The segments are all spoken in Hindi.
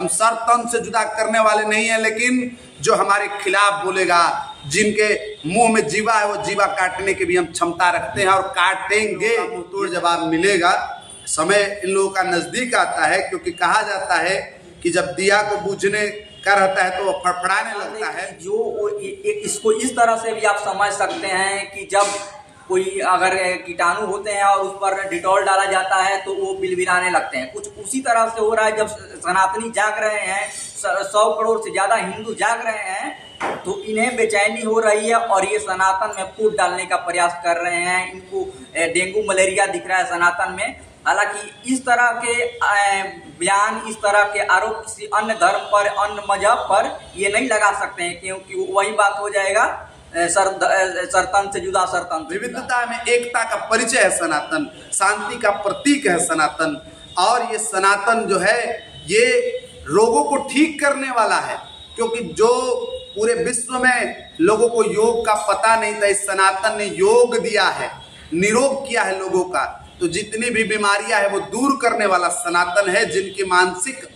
हम सर तन से जुदा करने वाले नहीं हैं, लेकिन जो हमारे खिलाफ बोलेगा, जिनके मुंह में जीवा है, वो जीवा काटने की भी हम क्षमता रखते हैं और काटेंगे। मुंहतोड़ जवाब मिलेगा। समय इन लोगों का नजदीक आता है, क्योंकि कहा जाता है कि जब दिया को बुझने का रहता है तो वो फड़फड़ाने लगता है। जो इसको इस तरह से भी आप समझ सकते हैं कि जब कोई अगर कीटाणु होते हैं और उस पर डिटॉल डाला जाता है तो वो बिलबिलाने लगते हैं। कुछ उसी तरह से हो रहा है। जब सनातनी जाग रहे हैं, 100 करोड़ से ज्यादा हिंदू जाग रहे हैं, तो इन्हें बेचैनी हो रही है और ये सनातन में फूट डालने का प्रयास कर रहे हैं। इनको डेंगू मलेरिया दिख रहा है सनातन में। हालांकि इस तरह के बयान, इस तरह के आरोप किसी अन्य धर्म पर, अन्य मजहब पर ये नहीं लगा सकते हैं, क्योंकि वही बात हो जाएगा सरतन से जुदा सरतन। विविधता में एकता का परिचय है सनातन, शांति का प्रतीक है सनातन। और ये सनातन जो है ये रोगों को ठीक करने वाला है, क्योंकि जो पूरे विश्व में लोगों को योग का पता नहीं था, इस सनातन ने योग दिया है, निरोग किया है लोगों का। तो जितनी भी बीमारियां है वो दूर करने वाला सनातन है। जिनकी मानसिक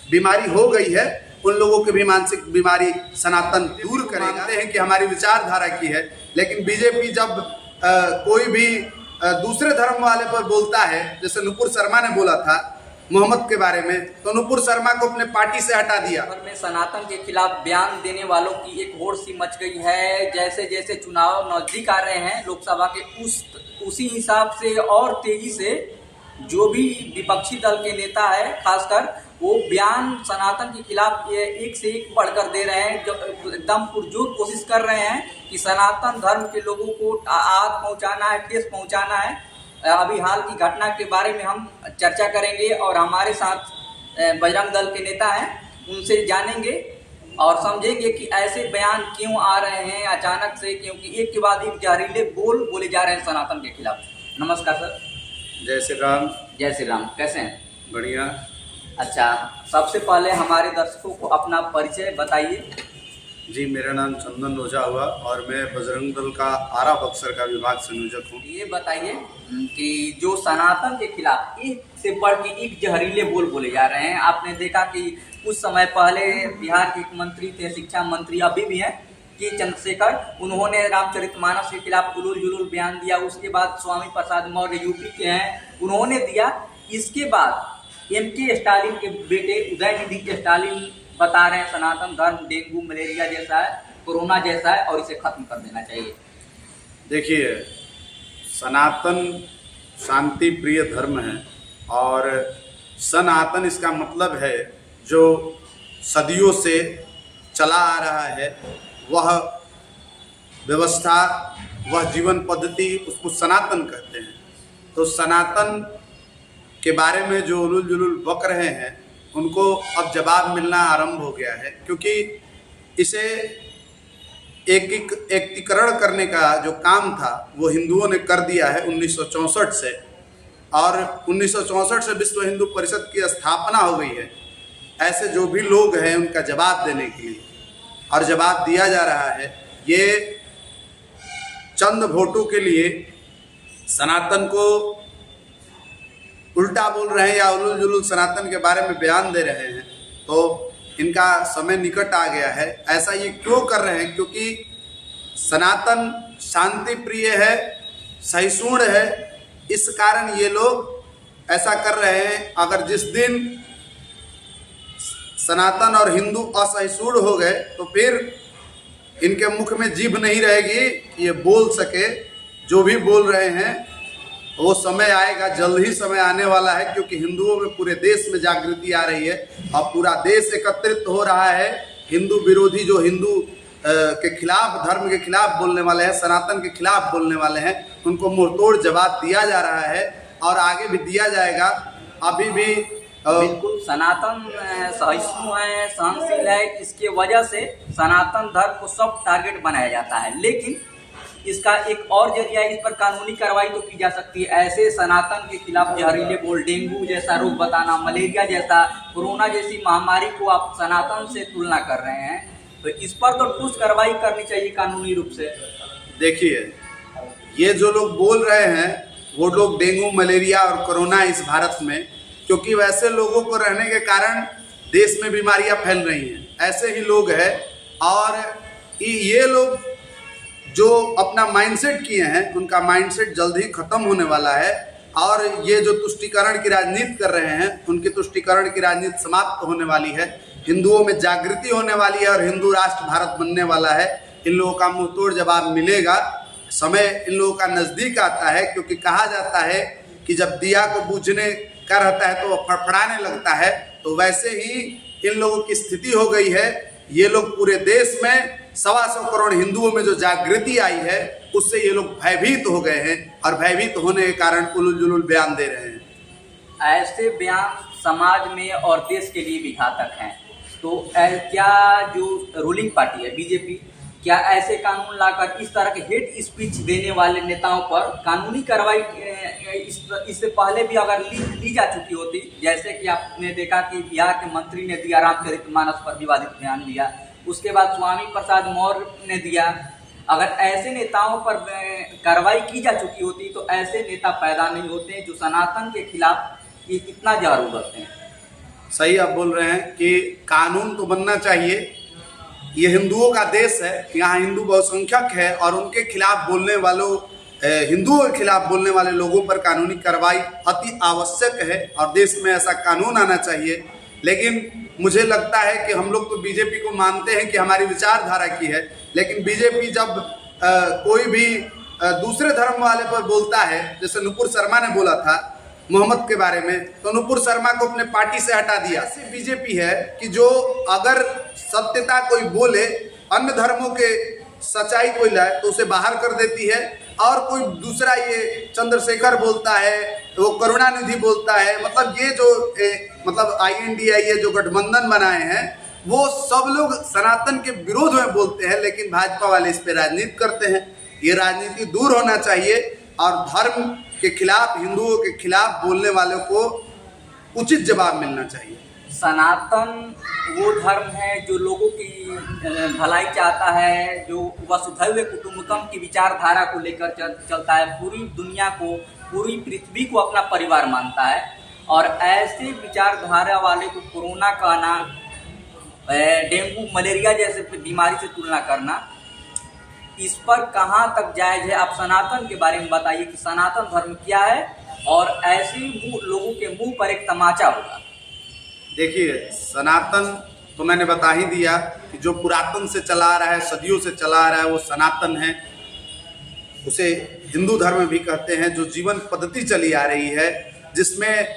बीमारी हो गई है उन लोगों की भी मानसिक बीमारी सनातन दूर करेगा। मानते हैं कि हमारी विचारधारा की है, लेकिन बीजेपी जब कोई भी दूसरे धर्म वाले पर बोलता है, जैसे नुपुर शर्मा ने बोला था मोहम्मद के बारे में, तो नुपुर शर्मा को अपने पार्टी से हटा दिया। में सनातन के खिलाफ बयान देने वालों की एक होड़ सी मच गई है। जैसे जैसे चुनाव नजदीक आ रहे हैं लोकसभा के, उसी हिसाब से और तेजी से जो भी विपक्षी दल के नेता है खासकर, वो बयान सनातन के खिलाफ एक से एक बढ़कर दे रहे हैं। जो एकदम पुरजोर कोशिश कर रहे हैं कि सनातन धर्म के लोगों को आग पहुंचाना है, ठेस पहुंचाना है। अभी हाल की घटना के बारे में हम चर्चा करेंगे और हमारे साथ बजरंग दल के नेता हैं, उनसे जानेंगे और समझेंगे कि ऐसे बयान क्यों आ रहे हैं अचानक से, क्योंकि एक के बाद एक जहरीले बोले जा रहे हैं सनातन के खिलाफ। नमस्कार सर। जय श्री राम। जय श्री राम। कैसे हैं? बढ़िया। अच्छा, सबसे पहले हमारे दर्शकों को अपना परिचय बताइए। जी, मेरा नाम चंदन रोजा हुआ और मैं बजरंग दल का आरा बक्सर का विभाग संयोजक हूँ। ये बताइए कि जो सनातन के खिलाफ एक से बढ़ के एक जहरीले बोले जा रहे हैं। आपने देखा कि कुछ समय पहले बिहार के एक मंत्री थे, शिक्षा मंत्री अभी भी हैं, के चंद्रशेखर, उन्होंने रामचरितमानस के खिलाफ उलूल जुलूल बयान दिया। उसके बाद स्वामी प्रसाद मौर्य यूपी के हैं, उन्होंने दिया। इसके बाद एमके स्टालिन के बेटे उदयनिधि स्टालिन बता रहे हैं सनातन धर्म डेंगू मलेरिया जैसा है, कोरोना जैसा है और इसे खत्म कर देना चाहिए। देखिए, सनातन शांति प्रिय धर्म है और सनातन इसका मतलब है जो सदियों से चला आ रहा है, वह व्यवस्था, वह जीवन पद्धति, उसको सनातन कहते हैं। तो सनातन के बारे में जो उलूल जुलूल बक रहे हैं उनको अब जवाब मिलना आरंभ हो गया है, क्योंकि इसे एकीकरण करने का जो काम था वो हिंदुओं ने कर दिया है 1964 से, और 1964 से विश्व हिंदू परिषद की स्थापना हो गई है। ऐसे जो भी लोग हैं उनका जवाब देने के लिए, और जवाब दिया जा रहा है। ये चंद वोटों के लिए सनातन को उल्टा बोल रहे हैं या उलूल जुलूल सनातन के बारे में बयान दे रहे हैं, तो इनका समय निकट आ गया है। ऐसा ये क्यों कर रहे हैं? क्योंकि सनातन शांति प्रिय है, सहिष्णु है, इस कारण ये लोग ऐसा कर रहे हैं। अगर जिस दिन सनातन और हिंदू असहिष्णु हो गए तो फिर इनके मुख में जीभ नहीं रहेगी कि ये बोल सके जो भी बोल रहे हैं। वो समय आएगा, जल्द ही समय आने वाला है, क्योंकि हिंदुओं में पूरे देश में जागृति आ रही है और पूरा देश एकत्रित हो रहा है। हिंदू विरोधी जो हिंदू के खिलाफ, धर्म के खिलाफ बोलने वाले हैं, सनातन के खिलाफ बोलने वाले हैं, उनको मुंहतोड़ जवाब दिया जा रहा है और आगे भी दिया जाएगा। अभी भी बिल्कुल सनातन सहिष्णु है, सहनशील है, इसके वजह से सनातन धर्म को सब टारगेट बनाया जाता है। लेकिन इसका एक और जरिया, इस पर कानूनी कार्रवाई तो की जा सकती है। ऐसे सनातन के खिलाफ जहरीले बोल, डेंगू जैसा रोग बताना, मलेरिया जैसा, कोरोना जैसी महामारी को आप सनातन से तुलना कर रहे हैं, तो इस पर तो ठोस कार्रवाई करनी चाहिए कानूनी रूप से। देखिए, ये जो लोग बोल रहे हैं वो लोग डेंगू, मलेरिया और कोरोना इस भारत में, क्योंकि वैसे लोगों को रहने के कारण देश में बीमारियां फैल रही हैं, ऐसे ही लोग हैं। और ये लोग जो अपना माइंडसेट किए हैं, उनका माइंडसेट जल्द ही खत्म होने वाला है। और ये जो तुष्टीकरण की राजनीति कर रहे हैं, उनकी तुष्टीकरण की राजनीति समाप्त होने वाली है। हिंदुओं में जागृति होने वाली है और हिंदू राष्ट्र भारत बनने वाला है। इन लोगों का मुंह तोड़ जवाब मिलेगा। समय इन लोगों का नज़दीक आता है, क्योंकि कहा जाता है कि जब दिया को बूझने का रहता है तो वह फड़फड़ाने लगता है। तो वैसे ही इन लोगों की स्थिति हो गई है। ये लोग पूरे देश में 125 करोड़ हिंदुओं में जो जागृति आई है, उससे ये लोग भयभीत हो गए हैं और भयभीत होने के कारण उलुल जुलुल बयान दे रहे हैं। ऐसे बयान समाज में और देश के लिए भी घातक हैं। तो क्या जो रूलिंग पार्टी है बीजेपी, क्या ऐसे कानून लाकर इस तरह के हेट स्पीच देने वाले नेताओं पर कानूनी कार्रवाई इससे पहले भी अगर ली जा चुकी होती, जैसे कि आपने देखा कि बिहार के मंत्री ने दिया रामचरितमानस पर विवादित बयान दिया, उसके बाद स्वामी प्रसाद मौर्य ने दिया, अगर ऐसे नेताओं पर कार्रवाई की जा चुकी होती तो ऐसे नेता पैदा नहीं होते जो सनातन के खिलाफ इतना जहर उगलते हैं। सही आप बोल रहे हैं कि कानून तो बनना चाहिए। ये हिंदुओं का देश है, यहाँ हिंदू बहुसंख्यक है और उनके खिलाफ बोलने वालों, हिंदुओं के खिलाफ बोलने वाले लोगों पर कानूनी कार्रवाई अति आवश्यक है और देश में ऐसा कानून आना चाहिए। लेकिन मुझे लगता है कि हम लोग तो बीजेपी को मानते हैं कि हमारी विचारधारा की है, लेकिन बीजेपी जब कोई भी दूसरे धर्म वाले पर बोलता है, जैसे नुपुर शर्मा ने बोला था मोहम्मद के बारे में, तो नुपुर शर्मा को अपने पार्टी से हटा दिया। ऐसी बीजेपी है कि जो अगर सत्यता कोई बोले, अन्य धर्मों के सच्चाई कोई लाए तो उसे बाहर कर देती है। और कोई दूसरा ये चंद्रशेखर बोलता है, वो करुणानिधि बोलता है, मतलब ये जो मतलब INDIA जो गठबंधन बनाए हैं, वो सब लोग सनातन के विरोध में बोलते हैं, लेकिन भाजपा वाले इस पे राजनीति करते हैं। ये राजनीति दूर होना चाहिए और धर्म के खिलाफ, हिंदुओं के खिलाफ बोलने वालों को उचित जवाब मिलना चाहिए। सनातन वो धर्म है जो लोगों की भलाई चाहता है, जो वसुधैव कुटुंबकम की विचारधारा को लेकर चलता है, पूरी दुनिया को, पूरी पृथ्वी को अपना परिवार मानता है। और ऐसे विचारधारा वाले को कोरोना का आना, डेंगू मलेरिया जैसे बीमारी से तुलना करना, इस पर कहाँ तक जायज़ है? आप सनातन के बारे में बताइए कि सनातन धर्म क्या है और ऐसे लोगों के मुंह पर एक तमाचा होगा। देखिए, सनातन तो मैंने बता ही दिया कि जो पुरातन से चला आ रहा है, सदियों से चला आ रहा है, वो सनातन है। उसे हिंदू धर्म भी कहते हैं। जो जीवन पद्धति चली आ रही है, जिसमें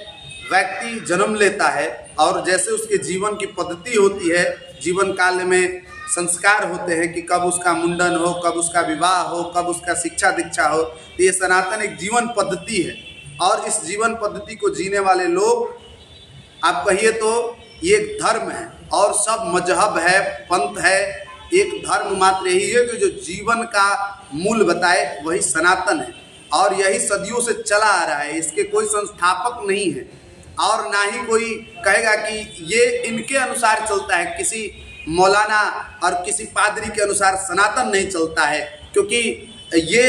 व्यक्ति जन्म लेता है और जैसे उसके जीवन की पद्धति होती है, जीवन काल में संस्कार होते हैं कि कब उसका मुंडन हो, कब उसका विवाह हो, कब उसका शिक्षा दीक्षा हो। तो ये सनातन एक जीवन पद्धति है और इस जीवन पद्धति को जीने वाले लोग, आप कहिए तो ये एक धर्म है और सब मजहब है, पंथ है, एक धर्म मात्र यही है कि जो जीवन का मूल बताए, वही सनातन है और यही सदियों से चला आ रहा है। इसके कोई संस्थापक नहीं है और ना ही कोई कहेगा कि ये इनके अनुसार चलता है। किसी मौलाना और किसी पादरी के अनुसार सनातन नहीं चलता है, क्योंकि ये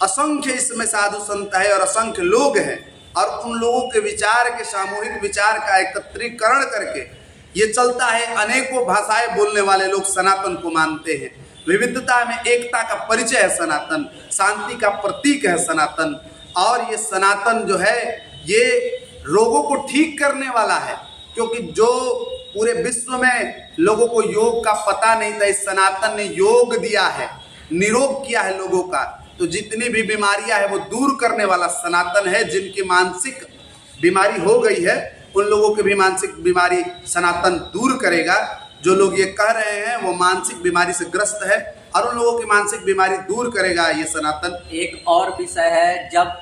असंख्य इसमें साधु संत है और असंख्य लोग हैं और उन लोगों के विचार के, सामूहिक विचार का एकत्रीकरण करके ये चलता है। अनेकों भाषाएं बोलने वाले लोग सनातन को मानते हैं। विविधता में एकता का परिचय है सनातन, शांति का प्रतीक है सनातन। और ये सनातन जो है, ये रोगों को ठीक करने वाला है, क्योंकि जो पूरे विश्व में लोगों को योग का पता नहीं था, इस सनातन ने योग दिया है, निरोग किया है लोगों का। तो जितनी भी बीमारियां है वो दूर करने वाला सनातन है। जिनकी मानसिक बीमारी हो गई है, उन लोगों की भी मानसिक बीमारी सनातन दूर करेगा। जो लोग ये कह रहे हैं वो मानसिक बीमारी से ग्रस्त है और उन लोगों की मानसिक बीमारी दूर करेगा ये सनातन। एक और विषय है, जब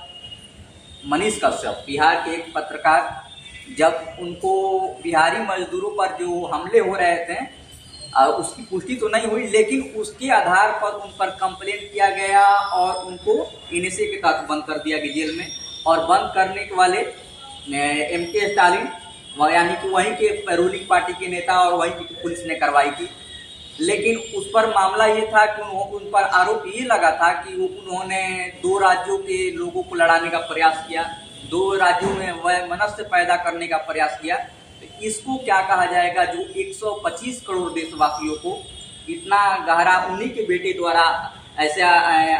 मनीष कश्यप, बिहार के एक पत्रकार, जब उनको बिहारी मजदूरों पर जो हमले हो रहे थे, उसकी पुष्टि तो नहीं हुई, लेकिन उसके आधार पर उन पर कंप्लेंट किया गया और उनको NSA के तहत बंद कर दिया गया जेल में। और बंद करने के वाले MK स्टालिन, यानी कि वहीं के रूलिंग पार्टी के नेता और वहीं की पुलिस ने कार्रवाई की। लेकिन उस पर मामला ये था कि उन पर आरोप ये लगा था कि उन्होंने 2 राज्यों के लोगों को लड़ाने का प्रयास किया, 2 राज्यों में वैमनस्य पैदा करने का प्रयास किया। तो इसको क्या कहा जाएगा जो 125 करोड़ देशवासियों को इतना गहरा उन्हीं के बेटे द्वारा ऐसे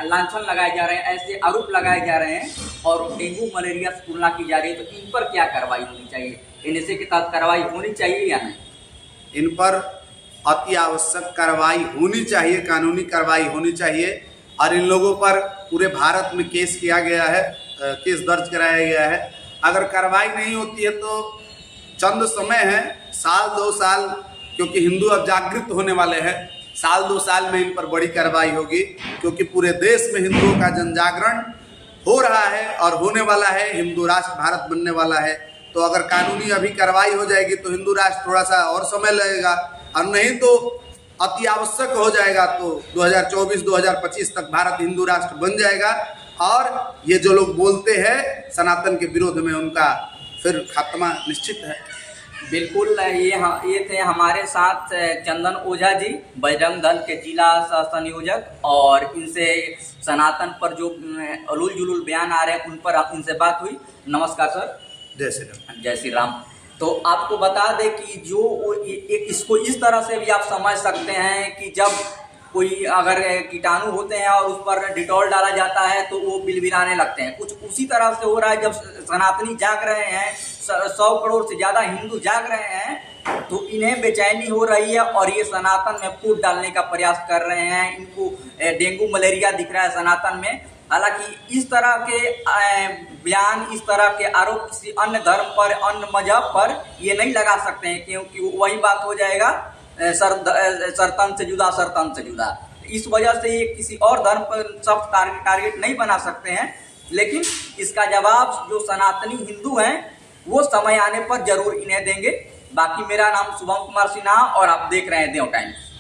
लांछन लगाए जा रहे हैं, ऐसे आरोप लगाए जा रहे हैं और डेंगू मलेरिया से तुलना की जा रही है, तो इन पर क्या कार्रवाई होनी चाहिए? एनएसए के तहत कार्रवाई होनी चाहिए या नहीं? इन पर अति आवश्यक कार्रवाई होनी चाहिए, कानूनी कार्रवाई होनी चाहिए। और इन लोगों पर पूरे भारत में केस किया गया है, केस दर्ज कराया गया है। अगर कार्रवाई नहीं होती है तो चंद समय है, साल 2 साल, क्योंकि हिंदू अब जागृत होने वाले हैं, साल 2 साल में इन पर बड़ी कार्रवाई होगी, क्योंकि पूरे देश में हिंदुओं का जनजागरण हो रहा है और होने वाला है। हिंदू राष्ट्र भारत बनने वाला है, तो अगर कानूनी अभी कार्रवाई हो जाएगी तो हिंदू राष्ट्र थोड़ा सा और समय लगेगा, और नहीं तो अति आवश्यक हो जाएगा तो 2024-2025 तक भारत हिंदू राष्ट्र बन जाएगा। और ये जो लोग बोलते हैं सनातन के विरोध में, उनका फिर खात्मा निश्चित है। बिल्कुल, ये थे हमारे साथ चंदन ओझा जी, बजरंग दल के जिला संयोजक, और इनसे सनातन पर जो उलूल जुलूल बयान आ रहे हैं उन पर इनसे बात हुई। नमस्कार सर। जय श्री राम। जय श्री राम। तो आपको बता दें कि जो इसको इस तरह से भी आप समझ सकते हैं कि जब कोई अगर कीटाणु होते हैं और उस पर डिटॉल डाला जाता है तो वो बिलबिलाने लगते हैं, कुछ उसी तरह से हो रहा है। जब सनातनी जाग रहे हैं, 100 करोड़ से ज़्यादा हिंदू जाग रहे हैं, तो इन्हें बेचैनी हो रही है और ये सनातन में फूट डालने का प्रयास कर रहे हैं। इनको डेंगू मलेरिया दिख रहा है सनातन में। हालांकि इस तरह के बयान, इस तरह के आरोप किसी अन्य धर्म पर, अन्य मजहब पर ये नहीं लगा सकते हैं, क्योंकि वही बात हो जाएगा सरतन से जुदा, सरतन से जुदा। इस वजह से ये किसी और धर्म पर सब टारगेट नहीं बना सकते हैं। लेकिन इसका जवाब जो सनातनी हिंदू हैं वो समय आने पर जरूर इन्हें देंगे। बाकी मेरा नाम शुभम कुमार सिन्हा और आप देख रहे हैं देव टाइम्स।